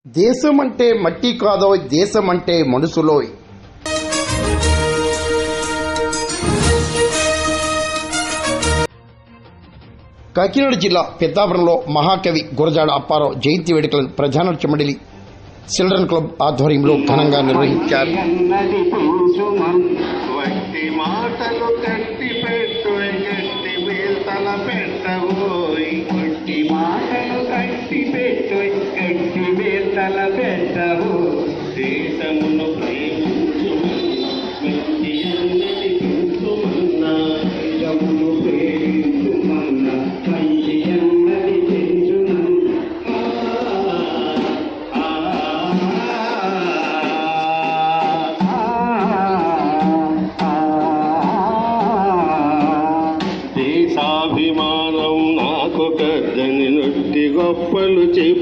దేశం అంటే మట్టి కాదోయ్, దేశం అంటే మనసులోయ్. కాకినాడ జిల్లా పెద్దాపురంలో మహాకవి గురజాడ అప్పారావు జయంతి వేడుకలను ప్రజానాట్య మండలి చిల్డ్రన్ క్లబ్ ఆధ్వర్యంలో ఘనంగా నిర్వహించారు. దేశాభిమానం నాకు కద్దని నొట్టి గొప్పలు చెప్పు